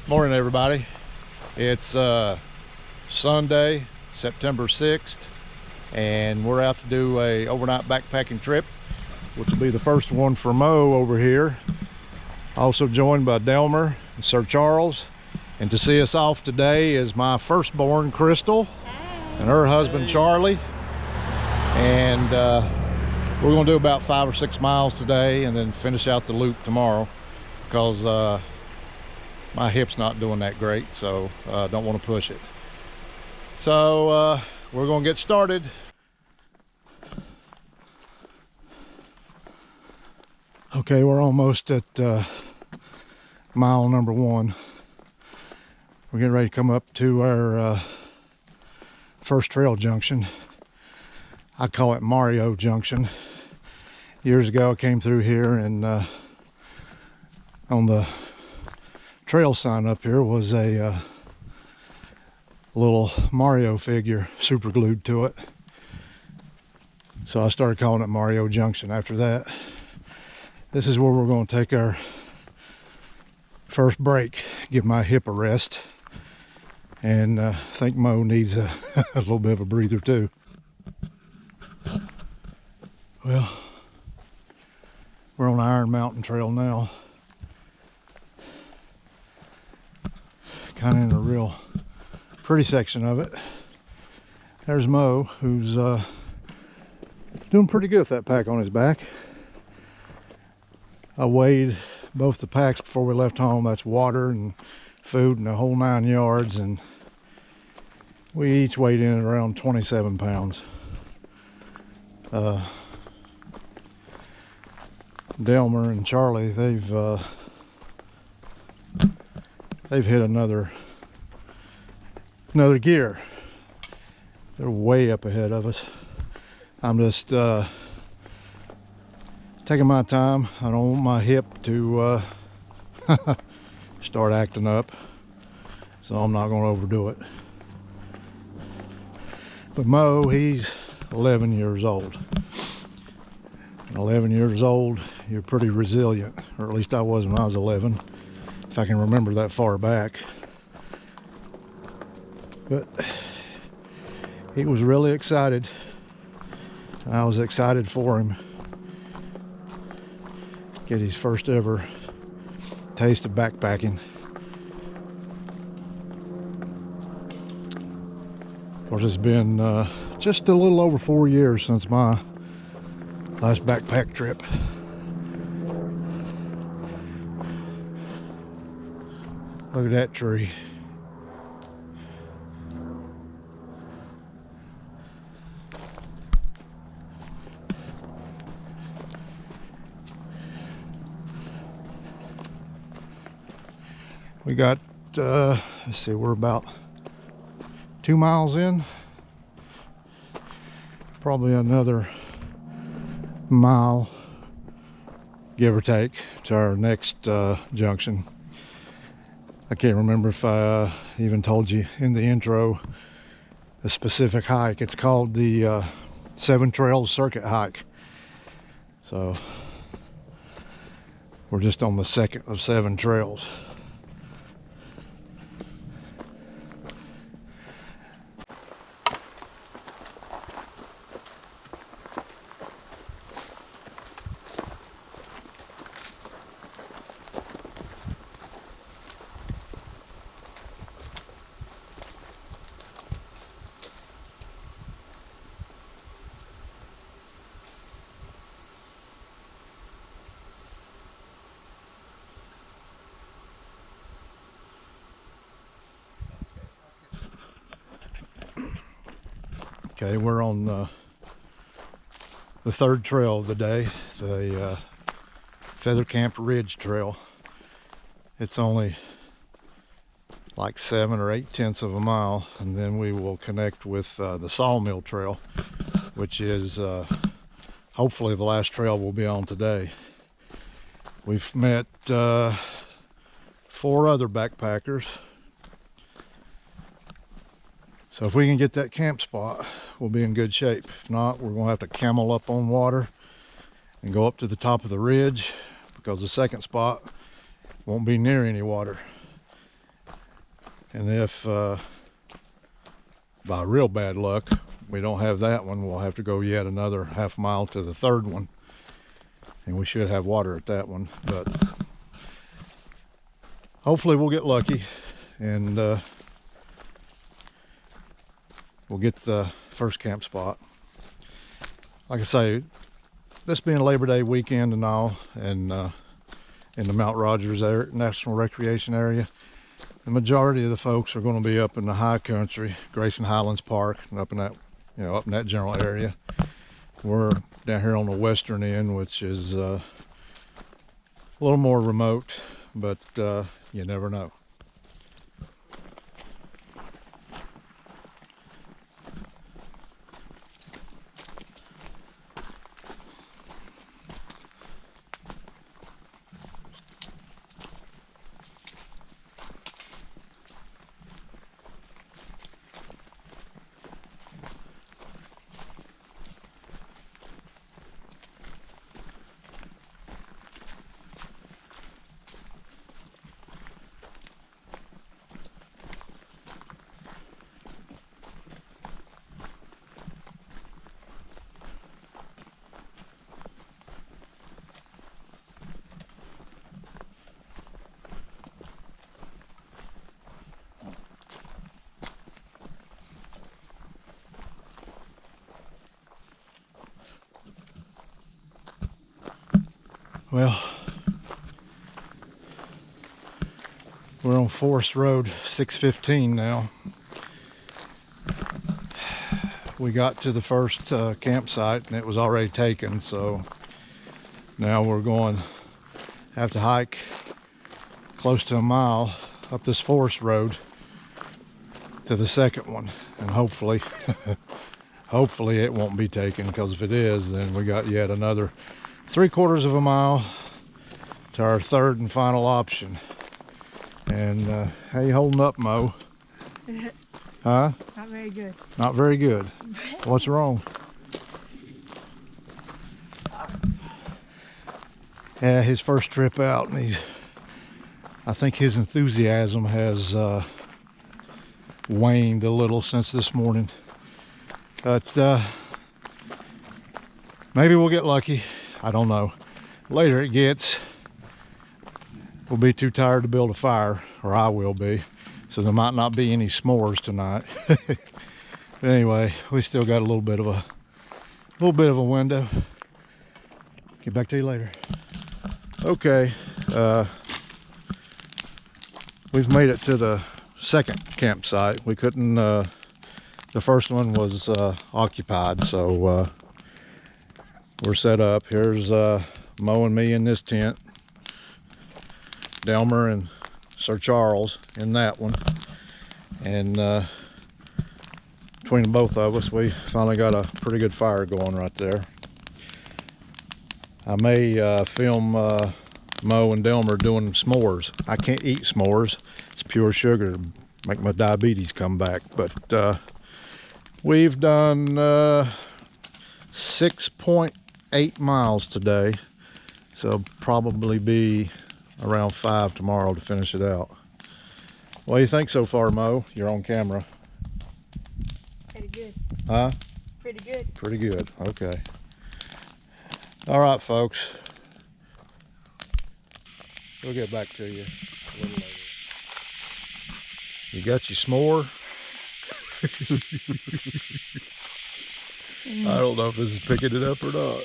Morning, everybody. It's Sunday, September 6th, and we're out to do a overnight backpacking trip, which will be the first one for Mo over here. Also joined by Delmar and Sir Charles, and to see us off today is my firstborn Crystal and her husband Charlie. And we're going to do about 5 or 6 miles today and then finish out the loop tomorrow, because my hip's not doing that great, so don't want to push it. So we're going to get started. Okay, we're almost at mile number 1. We're getting ready to come up to our first trail junction. I call it Mario Junction. Years ago I came through here, and on the trail sign up here was a little Mario figure super glued to it, so I started calling it Mario Junction after that. This is where we're going to take our first break, give my hip a rest, and I think Mo needs a little bit of a breather too. Well, we're on Iron Mountain Trail now. Kind of in a real pretty section of it. There's Mo, who's doing pretty good with that pack on his back. I weighed both the packs before we left home. That's water and food and the whole 9 yards, and we each weighed in at around 27 pounds. Delmar and Charlie, they've hit another gear. They're way up ahead of us. I'm just taking my time. I don't want my hip to start acting up, so I'm not going to overdo it. But Mo, he's 11 years old. At 11 years old, you're pretty resilient, or at least I was when I was 11. If I can remember that far back. But he was really excited, and I was excited for him. Get his first ever taste of backpacking. Of course, it's been just a little over 4 years since my last backpack trip. Look at that tree. We got, let's see, we're about 2 miles in. Probably another mile, give or take, to our next junction. I can't remember if I even told you in the intro the specific hike. It's called the 7 Trails Circuit Hike. So we're just on the second of 7 trails. Okay, we're on the third trail of the day, the Feathercamp Ridge Trail. It's only like 7 or 8 tenths of a mile, and then we will connect with the Sawmill Trail, which is hopefully the last trail we'll be on today. We've met 4 other backpackers. So if we can get that camp spot, we'll be in good shape. If not, we're gonna have to camel up on water and go up to the top of the ridge, because the second spot won't be near any water. And if by real bad luck we don't have that one, we'll have to go yet another half mile to the third one, and we should have water at that one. But hopefully we'll get lucky and we'll get the first camp spot. Like I say, this being Labor Day weekend and all, and in the Mount Rogers National Recreation Area, the majority of the folks are going to be up in the high country, Grayson Highlands Park, and up in that, up in that general area. We're down here on the western end, which is a little more remote, but you never know. Well, we're on Forest Road 615 now. We got to the first campsite and it was already taken, so now we're going to have to hike close to a mile up this forest road to the second one, and hopefully hopefully it won't be taken, because if it is, then we got yet another 3/4 of a mile to our third and final option. And how you holding up, Mo? Huh? Not very good. Not very good. What's wrong? Yeah, his first trip out, and I think his enthusiasm has waned a little since this morning. But maybe we'll get lucky. I don't know. Later it gets, we'll be too tired to build a fire, or I will be, so there might not be any s'mores tonight. But anyway, we still got a little bit of a window. Get back to you later. Okay, we've made it to the second campsite. We couldn't, the first one was occupied, so we're set up. Here's Mo and me in this tent, Delmar and Sir Charles in that one, and between both of us we finally got a pretty good fire going right there. I may film Mo and Delmar doing s'mores. I can't eat s'mores, it's pure sugar, make my diabetes come back. But we've done 6.8 miles today, so probably be around 5 tomorrow to finish it out. What do you think so far, Mo? You're on camera. Pretty good. Huh? Pretty good. Pretty good. Okay. All right, folks. We'll get back to you a little later. You got your s'more? I don't know if this is picking it up or not.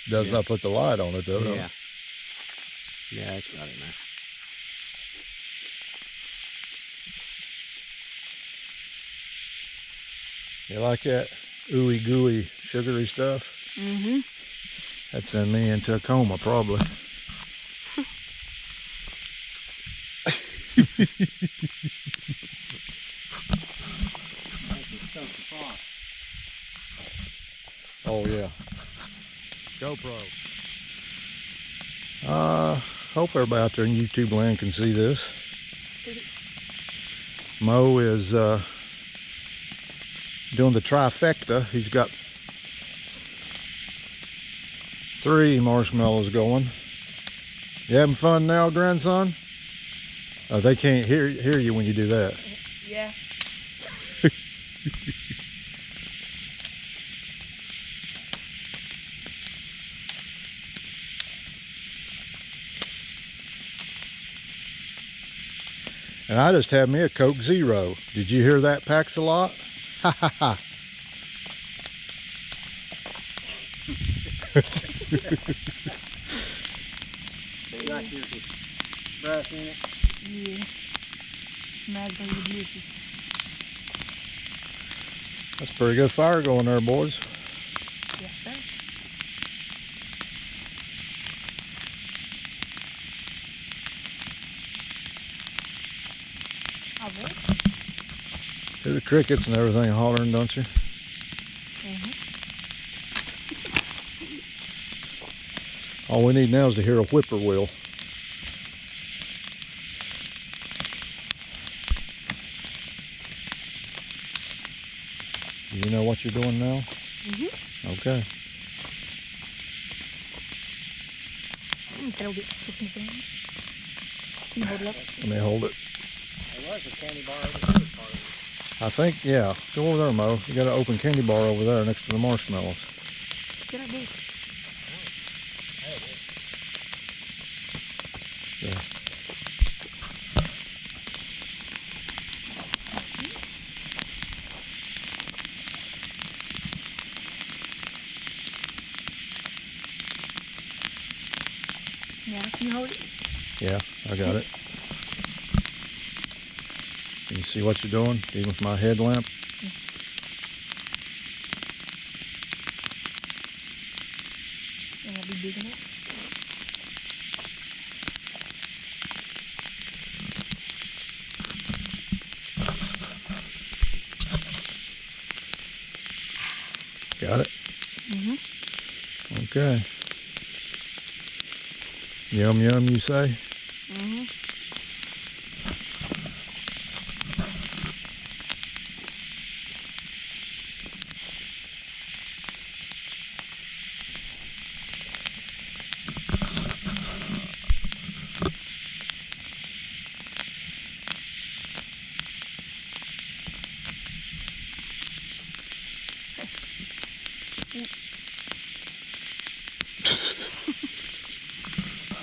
Does not put the light on it, though. Yeah. Yeah, it's got it now. You like that ooey gooey sugary stuff? Mm-hmm. That'd send me into a coma, probably. Oh yeah. GoPro. Hope everybody out there in YouTube land can see this. Mo is doing the trifecta. He's got 3 marshmallows going. You having fun now, grandson? Oh, they can't hear you when you do that. Yeah. And I just had me a Coke Zero. Did you hear that, Pax-a-lot? Ha ha ha. You like yours with brush in it? Yeah. Smacked on your dishes. That's a pretty good fire going there, boys. Yes, sir. All right. Hear the crickets and everything hollering, don't you? All we need now is to hear a whippoorwill. You know what you're doing now? Okay. That'll get stuck in the thing. Can you hold it up? Let me hold it. There was a candy bar in the other part of I think, yeah. Go over there, Mo. You got an open candy bar over there next to the marshmallows. Good idea. Yeah. Yeah, can you hold it? Yeah, I got it. Can you see what you're doing, even with my headlamp? And I'll be digging it. Got it? Okay. Yum yum, you say?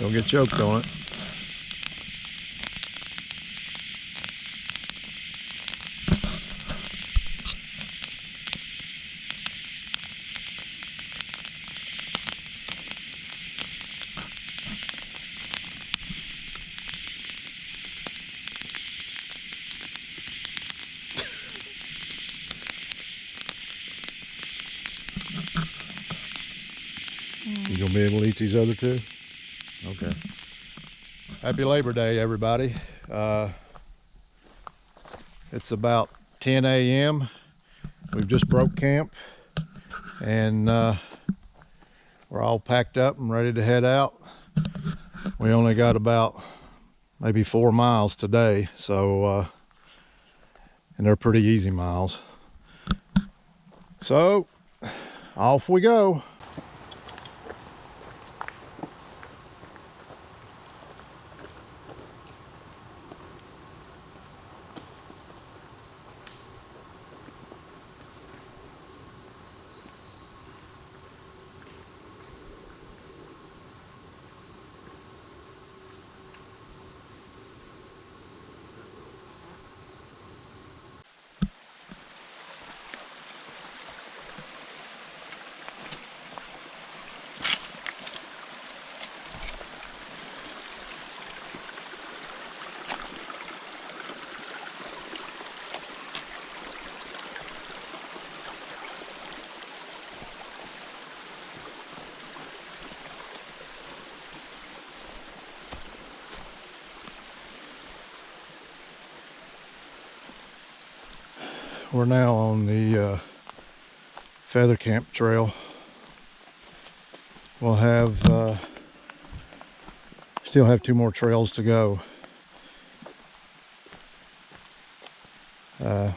Don't get choked on it. You gonna be able to eat these other two? Okay. Happy Labor Day, everybody. It's about 10 a.m. We've just broke camp and we're all packed up and ready to head out. We only got about maybe 4 miles today, so and they're pretty easy miles. So off we go. We're now on the Feathercamp Trail. We'll have still have 2 more trails to go. My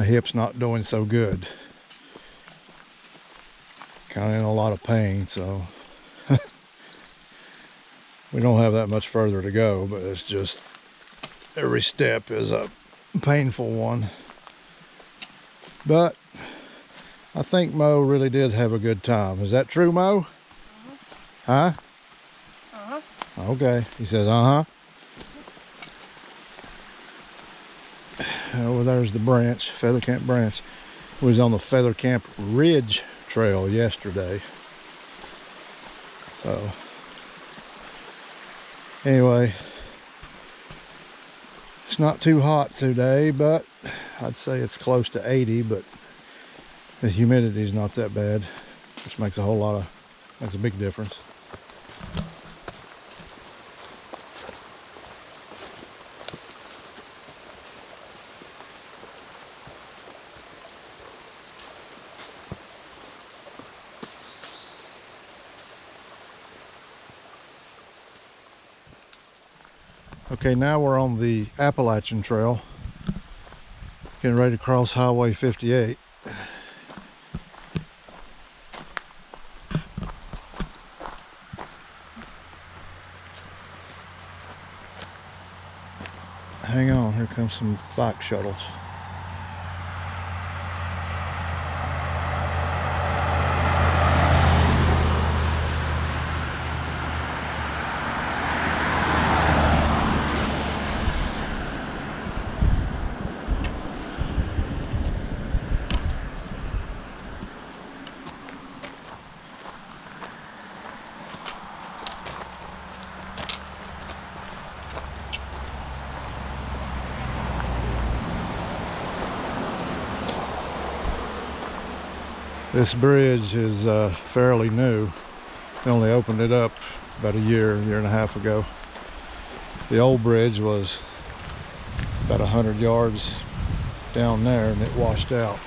hip's not doing so good. Kind of in a lot of pain, so We don't have that much further to go, but it's just every step is a painful one. But I think Mo really did have a good time. Is that true, Mo? Huh? Okay. He says, well, there's the branch, Feathercamp Branch. We was on the Feathercamp Ridge Trail yesterday. So, anyway, it's not too hot today, but I'd say it's close to 80, but the humidity is not that bad, which makes a big difference. Okay, now we're on the Appalachian Trail, getting ready to cross Highway 58. Hang on, here comes some bike shuttles. This bridge is fairly new. They only opened it up about a year and a half ago. The old bridge was about 100 yards down there and it washed out.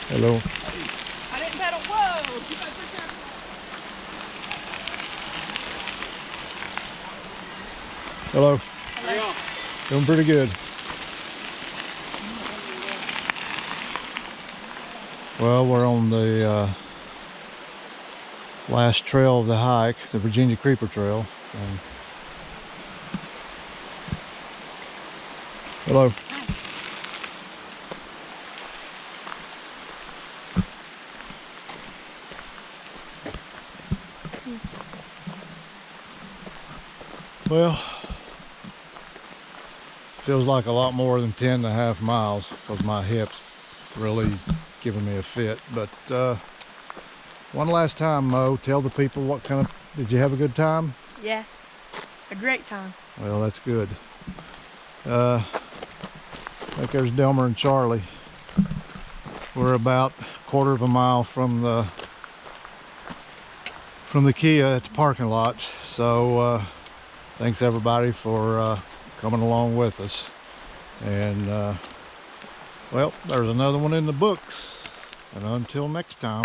Hello. I didn't pedal. Whoa! You got this Hello. How you on? Doing pretty good. Well, we're on the last trail of the hike, the Virginia Creeper Trail. Hello. Well, feels like a lot more than 10.5 miles because my hip's really giving me a fit. But one last time, Mo, tell the people did you have a good time? Yeah, a great time. Well, that's good. I think there's Delmar and Charlie. We're about a quarter of a mile from the Kia at the parking lot. So thanks everybody for coming along with us. And well, there's another one in the books. And until next time.